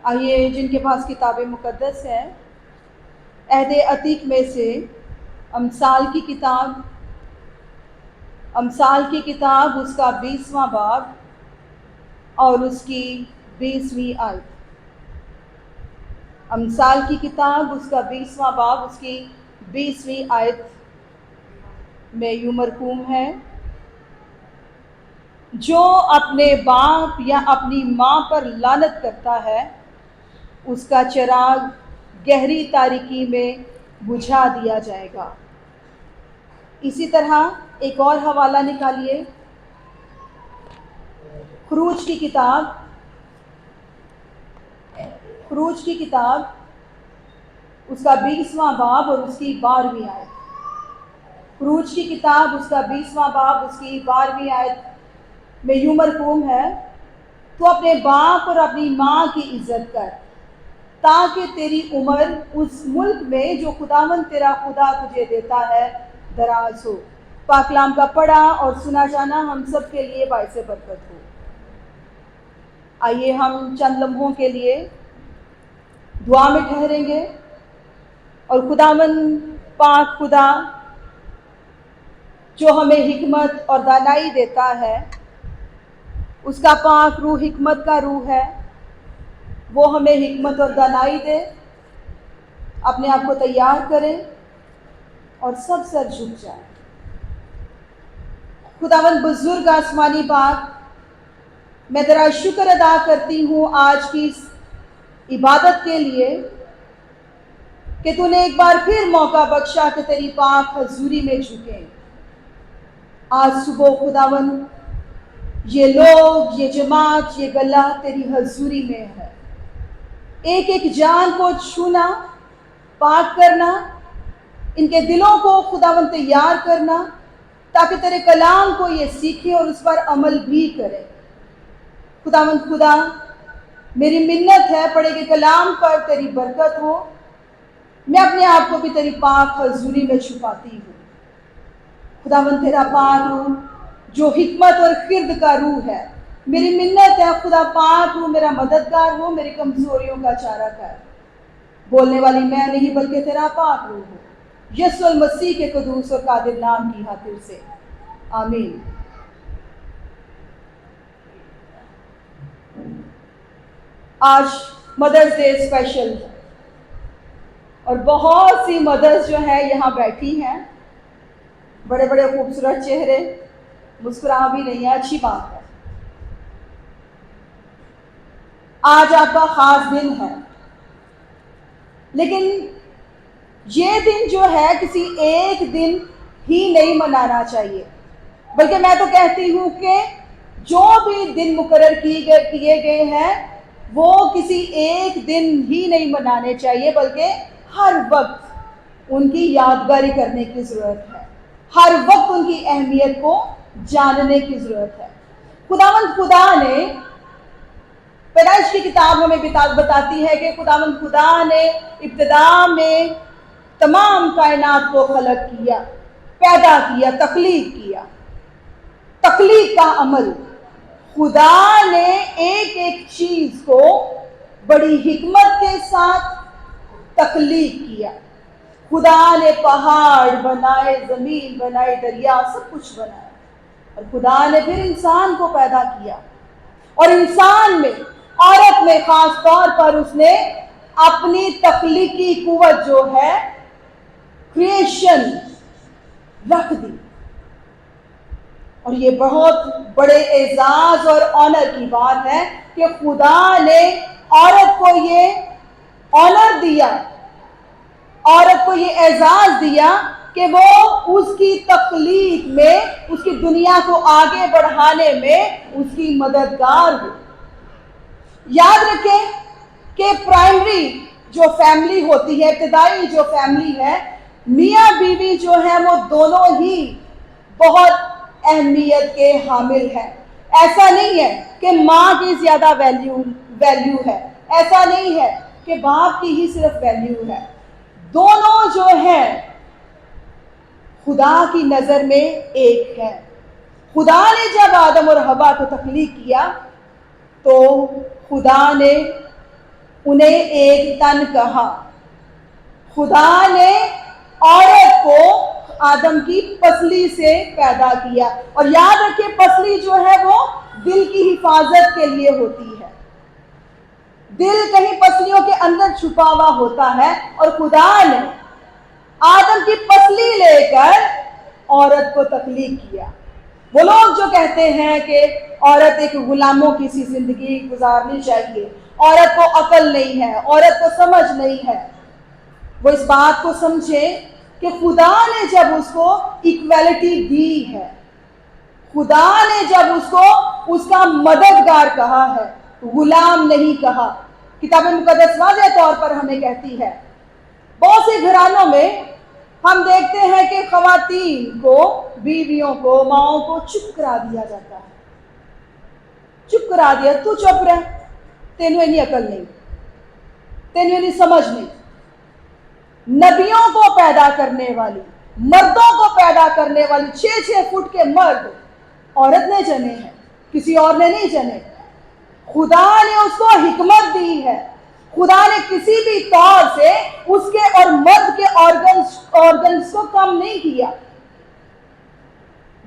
آئیے جن کے پاس کتاب مقدس ہے، عہد عتیق میں سے امثال کی کتاب اس کا 20واں باب اور اس کی 20ویں آیت۔ امثال کی کتاب اس کا 20واں باب اس کی 20ویں آیت میں یوں مرقوم ہے: جو اپنے باپ یا اپنی ماں پر لعنت کرتا ہے اس کا چراغ گہری تاریکی میں بجھا دیا جائے گا۔ اسی طرح ایک اور حوالہ نکالیے، خروج کی کتاب اس کا 20واں باب اور اس کی 12ویں آیت۔ خروج کی کتاب اس کا 20واں باب اس کی 12ویں آیت میں یوں مرقوم ہے: تو اپنے باپ اور اپنی ماں کی عزت کر تاکہ تیری عمر اس ملک میں جو خداوند تیرا خدا تجھے دیتا ہے دراز ہو۔ پاک کلام کا پڑھا اور سنا جانا ہم سب کے لیے باعث برکت ہو۔ آئیے ہم چند لمحوں کے لیے دعا میں ٹھہریں گے اور خداوند پاک خدا جو ہمیں حکمت اور دانائی دیتا ہے، اس کا پاک روح حکمت کا روح ہے، وہ ہمیں حکمت اور دانائی دے۔ اپنے آپ کو تیار کریں اور سب سر جھک جائیں۔ خداوند بزرگ آسمانی باپ، میں تیرا شکر ادا کرتی ہوں آج کی اس عبادت کے لیے کہ تو نے ایک بار پھر موقع بخشا کہ تیری پاک حضوری میں جھکیں۔ آج صبح خداوند یہ لوگ، یہ جماعت، یہ گلہ تیری حضوری میں ہے۔ ایک ایک جان کو چھونا، پاک کرنا، ان کے دلوں کو خداوند تیار کرنا تاکہ تیرے کلام کو یہ سیکھیں اور اس پر عمل بھی کریں۔ خداوند خدا، میری منت ہے پڑھے گئے کلام پر تیری برکت ہو۔ میں اپنے آپ کو بھی تیری پاک حضوری میں چھپاتی ہوں۔ خداوند تیرا پاک روح جو حکمت اور خرد کا روح ہے، میری منت ہے خدا پاک روح میرا مددگار ہو، میری کمزوریوں کا چارہ کر۔ بولنے والی میں نہیں بلکہ تیرا پاک روح ہو، یسوع المسیح کے قدوس اور قادر نام کی خاطر سے، آمین۔ آج مدرس ڈے اسپیشل ہے اور بہت سی مدرس جو ہے یہاں بیٹھی ہیں، بڑے بڑے خوبصورت چہرے، مسکرا بھی نہیں ہے، اچھی بات ہے۔ آج آپ کا خاص دن ہے، لیکن یہ دن جو ہے کسی ایک دن ہی نہیں منانا چاہیے، بلکہ میں تو کہتی ہوں کہ جو بھی دن مقرر کیے گئے ہیں وہ کسی ایک دن ہی نہیں منانے چاہیے، بلکہ ہر وقت ان کی یادگاری کرنے کی ضرورت ہے، ہر وقت ان کی اہمیت کو جاننے کی ضرورت ہے۔ خداوند خدا نے پیدائش کی کتاب ہمیں بتاتی ہے کہ خداوند خدا نے ابتدا میں تمام کائنات کو خلق کیا، پیدا کیا، تخلیق کیا۔ تخلیق کا عمل، خدا نے ایک ایک چیز کو بڑی حکمت کے ساتھ تخلیق کیا۔ خدا نے پہاڑ بنائے، زمین بنائی، دریا، سب کچھ بنایا، اور خدا نے پھر انسان کو پیدا کیا، اور انسان میں، عورت میں خاص طور پر اس نے اپنی تخلیقی قوت جو ہے کریشن رکھ دی۔ اور یہ بہت بڑے اعزاز اور آنر کی بات ہے کہ خدا نے عورت کو یہ آنر دیا، عورت کو یہ اعزاز دیا کہ وہ اس کی تخلیق میں، اس کی دنیا کو آگے بڑھانے میں اس کی مددگار ہو۔ یاد رکھیں کہ پرائمری جو فیملی ہوتی ہے، ابتدائی جو فیملی ہے، میاں بیوی جو ہے وہ دونوں ہی بہت اہمیت کے حامل ہیں۔ ایسا نہیں ہے کہ ماں کی زیادہ ویلیو ہے، ایسا نہیں ہے کہ باپ کی ہی صرف ویلیو ہے۔ دونوں جو ہیں خدا کی نظر میں ایک ہے۔ خدا نے جب آدم اور حوا کو تخلیق کیا تو خدا نے انہیں ایک تن کہا۔ خدا نے عورت کو آدم کی پسلی سے پیدا کیا، اور یاد رکھیں پسلی جو ہے وہ دل کی حفاظت کے لیے ہوتی ہے۔ دل کہیں پسلیوں کے اندر چھپا ہوا ہوتا ہے، اور خدا نے آدم کی پسلی لے کر عورت کو تخلیق کیا۔ وہ لوگ جو کہتے ہیں کہ عورت ایک غلاموں کی سی زندگی گزارنی چاہیے، عورت کو عقل نہیں ہے، عورت کو سمجھ نہیں ہے، وہ اس بات کو سمجھے کہ خدا نے جب اس کو ایکویلٹی دی ہے، خدا نے جب اس کو اس کا مددگار کہا ہے، غلام نہیں کہا۔ کتاب مقدس واضح طور پر ہمیں کہتی ہے، بہت سے گھرانوں میں ہم دیکھتے ہیں کہ خواتین کو، بیویوں کو، ماؤں کو چپ کرا دیا جاتا ہے۔ چپ کرا دیا، تو چپ رہ، تینوں انہیں عقل نہیں، تینوں انہیں سمجھ نہیں۔ نبیوں کو پیدا کرنے والی، مردوں کو پیدا کرنے والی 6 فٹ کے مرد عورت نے جنے ہیں، کسی اور نے نہیں جنے۔ خدا نے اس کو حکمت دی ہے، خدا نے کسی بھی طور سے اس کے اور مرد کے آرگنز کو کم نہیں کیا۔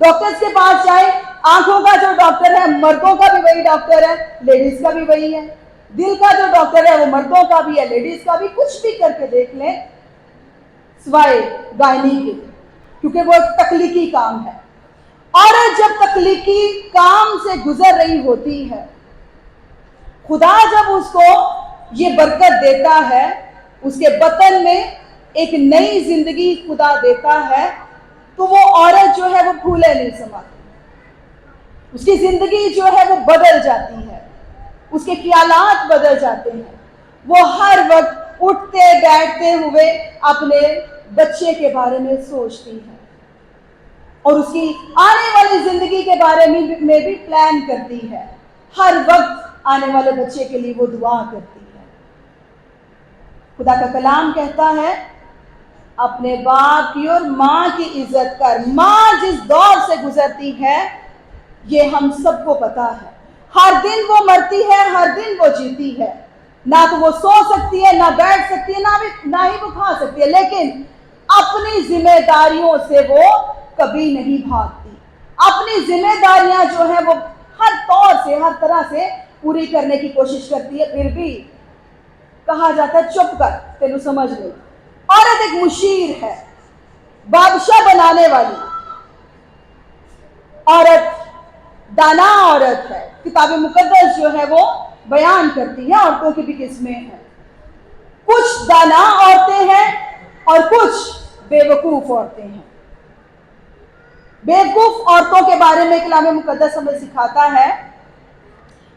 ڈاکٹرز کے پاس جائیں، آنکھوں کا جو ڈاکٹر ہے مردوں کا بھی وہی ڈاکٹر ہے، لیڈیز کا بھی وہی ہے۔ دل کا جو ڈاکٹر ہے وہ مردوں کا بھی ہے، لیڈیز کا بھی۔ کچھ بھی کر کے دیکھ لیں سوائے گائنی کے، کیونکہ وہ ایک تخلیقی کام ہے۔ عورت جب تخلیقی کام سے گزر رہی ہوتی ہے، خدا جب اس کو یہ برکت دیتا ہے، اس کے بطن میں ایک نئی زندگی خدا دیتا ہے، تو وہ عورت جو ہے وہ پھولے نہیں سماتی، اس کی زندگی جو ہے وہ بدل جاتی ہے، اس کے خیالات بدل جاتے ہیں۔ وہ ہر وقت اٹھتے بیٹھتے ہوئے اپنے بچے کے بارے میں سوچتی ہے، اور اس کی آنے والی زندگی کے بارے میں بھی پلان کرتی ہے۔ ہر وقت آنے والے بچے کے لیے وہ دعا کرتی ہے۔ خدا کا کلام کہتا ہے، اپنے باپ کی اور ماں کی عزت کر۔ ماں جس دور سے گزرتی ہے یہ ہم سب کو پتا ہے۔ ہر دن وہ مرتی ہے، ہر دن وہ جیتی ہے۔ نہ تو وہ سو سکتی ہے، نہ بیٹھ سکتی ہے، نہ ہی وہ کھا سکتی ہے، لیکن اپنی ذمہ داریوں سے وہ کبھی نہیں بھاگتی۔ اپنی ذمہ داریاں جو ہیں وہ ہر طور سے، ہر طرح سے پوری کرنے کی کوشش کرتی ہے۔ پھر بھی کہا جاتا ہے چپ کر، تینوں سمجھ نہیں۔ عورت ایک مشیر ہے، بادشاہ بنانے والی عورت، دانا عورت ہے۔ کتاب مقدس جو ہے وہ بیان کرتی ہے عورتوں کی بھی قسمیں ہیں۔ کچھ دانا عورتیں ہیں اور کچھ بے وقوف عورتیں ہیں۔ بے وقوف عورتوں کے بارے میں کلام مقدس ہمیں سکھاتا ہے۔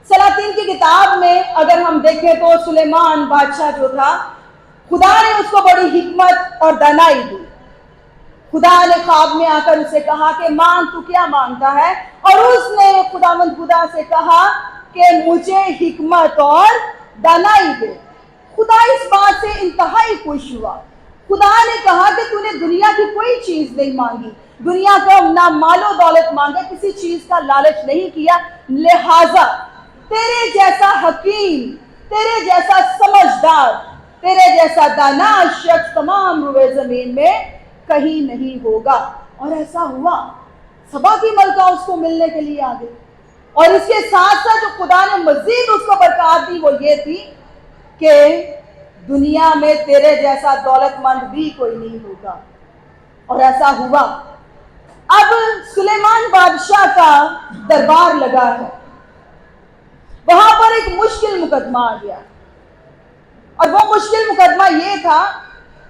سلاطین کی کتاب میں اگر ہم دیکھیں تو سلیمان بادشاہ جو تھا، خدا نے اس کو بڑی حکمت اور دانائی دی۔ خدا نے خواب میں آ کر اسے کہا کہ مانگ، تو کیا مانگتا ہے؟ اور اس نے خدا سے کہا کہ مجھے حکمت اور دانائی دے۔ خدا اس بات سے انتہائی خوش ہوا۔ خدا نے کہا کہ تو نے دنیا کی کوئی چیز نہیں مانگی، دنیا کو نہ مال و دولت مانگا، کسی چیز کا لالچ نہیں کیا، لہٰذا تیرے جیسا حکیم، تیرے جیسا سمجھدار، تیرے جیسا دانا شخص تمام روئے زمین میں کہیں نہیں ہوگا۔ اور ایسا ہوا، سبا کی ملکہ اس کو ملنے کے لیے آ گئی، اور اس کے ساتھ ساتھ جو خدا نے مزید اس کو برکات دی وہ یہ تھی کہ دنیا میں تیرے جیسا دولت مند بھی کوئی نہیں ہوگا۔ اور ایسا ہوا۔ اب سلیمان بادشاہ کا دربار لگا ہے، وہاں پر ایک مشکل مقدمہ آ گیا، اور وہ مشکل مقدمہ یہ تھا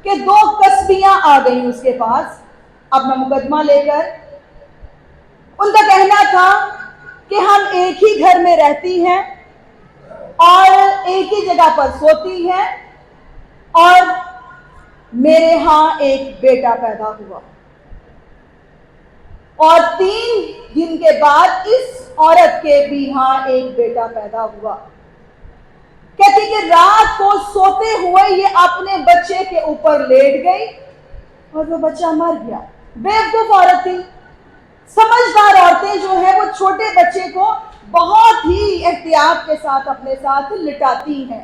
کہ 2 کسبیاں آ گئیں اس کے پاس اپنا مقدمہ لے کر۔ ان کا کہنا تھا کہ ہم ایک ہی گھر میں رہتی ہیں اور ایک ہی جگہ پر سوتی ہیں، اور میرے ہاں ایک بیٹا پیدا ہوا، اور 3 دن کے بعد اس عورت کے بھی ہاں ایک بیٹا پیدا ہوا۔ کہتی کہ رات کو سوتے ہوئے یہ اپنے بچے کے اوپر لیٹ گئی اور وہ بچہ مر گیا۔ بیوقوف عورت تھی۔ سمجھدار عورتیں جو ہیں وہ چھوٹے بچے کو بہت ہی احتیاط کے ساتھ اپنے ساتھ لٹاتی ہیں،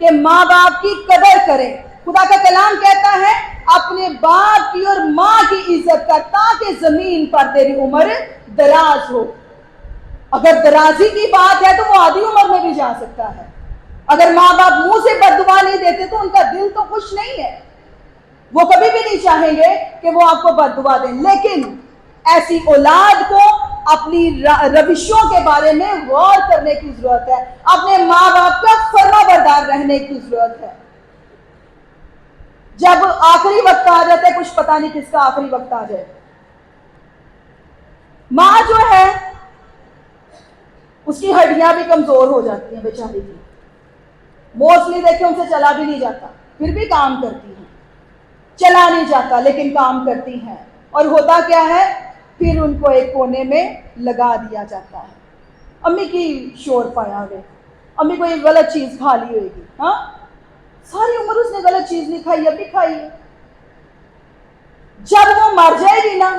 کہ ماں باپ کی قدر کریں. خدا کا کلام کہتا ہے اپنے باپ کی اور ماں کی عزت کر تاکہ زمین پر تیری عمر دراز ہو. اگر درازی کی بات ہے تو وہ آدھی عمر میں بھی جا سکتا ہے. اگر ماں باپ منہ سے بد دعا نہیں دیتے تو ان کا دل تو خوش نہیں ہے. وہ کبھی بھی نہیں چاہیں گے کہ وہ آپ کو بد دعا دیں. لیکن ایسی اولاد کو اپنی روشوں کے بارے میں غور کرنے کی ضرورت ہے. اپنے ماں باپ کا فرما بردار رہنے کی ضرورت ہے. جب آخری وقت آ جاتا ہے, کچھ پتا نہیں کس کا آخری وقت آ جائے, ماں جو ہے اس کی ہڈیاں بھی کمزور ہو جاتی ہیں بیچاری کی. موسٹلی دیکھیں ان سے چلا بھی نہیں جاتا, پھر بھی کام کرتی ہیں. چلا نہیں جاتا لیکن کام کرتی ہیں. اور ہوتا کیا ہے, پھر ان کو ایک کونے میں لگا دیا جاتا ہے. امی کی شور پایا ہوئے, امی کوئی غلط چیز کھا لی ہوئے گی. ہاں, ساری عمر اس نے غلط چیز نہیں کھائی, اب بھی کھائی ہے. جب وہ مر جائے گی نا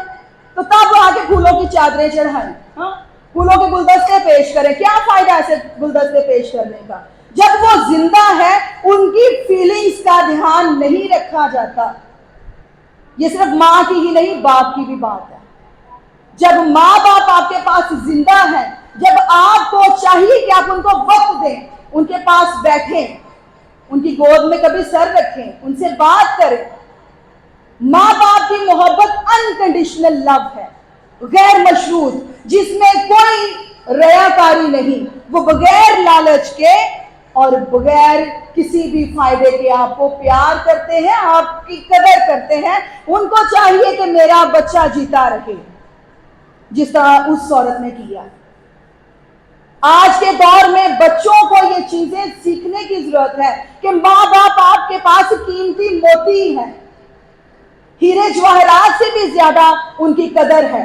تو تب وہ آ کے پھولوں کی چادریں چڑھائیں, ہاں, پھولوں کے گلدستے پیش کریں. کیا فائدہ ایسے گلدستے پیش کرنے کا؟ جب وہ زندہ ہے ان کی فیلنگز کا دھیان نہیں رکھا جاتا. یہ صرف ماں کی ہی نہیں, باپ کی بھی بات ہے. جب ماں باپ آپ کے پاس زندہ ہیں, جب آپ کو چاہیے کہ آپ ان کو وقت دیں, ان کے پاس بیٹھیں, ان کی گود میں کبھی سر رکھیں, ان سے بات کریں. ماں باپ کی محبت انکنڈیشنل لو ہے, غیر مشروط, جس میں کوئی ریاکاری نہیں. وہ بغیر لالچ کے اور بغیر کسی بھی فائدے کے آپ کو پیار کرتے ہیں, آپ کی قدر کرتے ہیں. ان کو چاہیے کہ میرا بچہ جیتا رہے, جس طرح اس عورت نے کیا. آج کے دور میں بچوں کو یہ چیزیں سیکھنے کی ضرورت ہے کہ ماں باپ آپ کے پاس قیمتی موتی ہے, ہیرے جواہرات سے بھی زیادہ ان کی قدر ہے.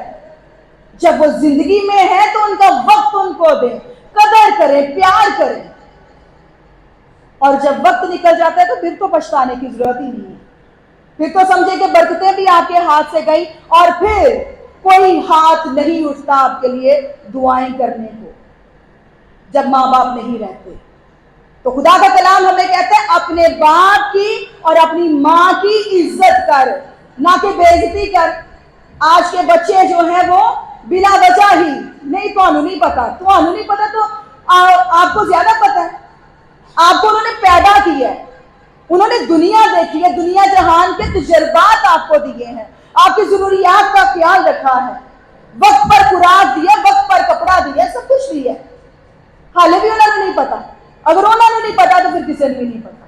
جب وہ زندگی میں ہے تو ان کا وقت ان کو دیں, قدر کریں, پیار کریں. اور جب وقت نکل جاتا ہے تو پھر تو پچھتانے کی ضرورت ہی نہیں ہے. پھر تو سمجھے کہ برکتیں بھی آپ کے ہاتھ سے گئی اور پھر کوئی ہاتھ نہیں اٹھتا آپ کے لیے دعائیں کرنے کو, جب ماں باپ نہیں رہتے. تو خدا کا کلام ہمیں کہتا ہے اپنے باپ کی اور اپنی ماں کی عزت کر, نہ کہ بے عزتی کر. آج کے بچے جو ہیں وہ بلا وجہ ہی, نہیں تو نہیں پتا, نہیں پتا تو آپ کو زیادہ پتا ہے. آپ کو انہوں نے پیدا کیا ہے, انہوں نے دنیا دیکھی ہے, دنیا جہان کے تجربات آپ کو دیے ہیں, آپ کی ضروریات کا خیال رکھا ہے, وقت پر خوراک دی ہے, وقت پر کپڑا دیا ہے, سب کچھ دیا ہے. حالے بھی انہوں نے نہیں پتا. اگر انہوں نے نہیں پتا تو پھر کسی نے بھی نہیں پتا.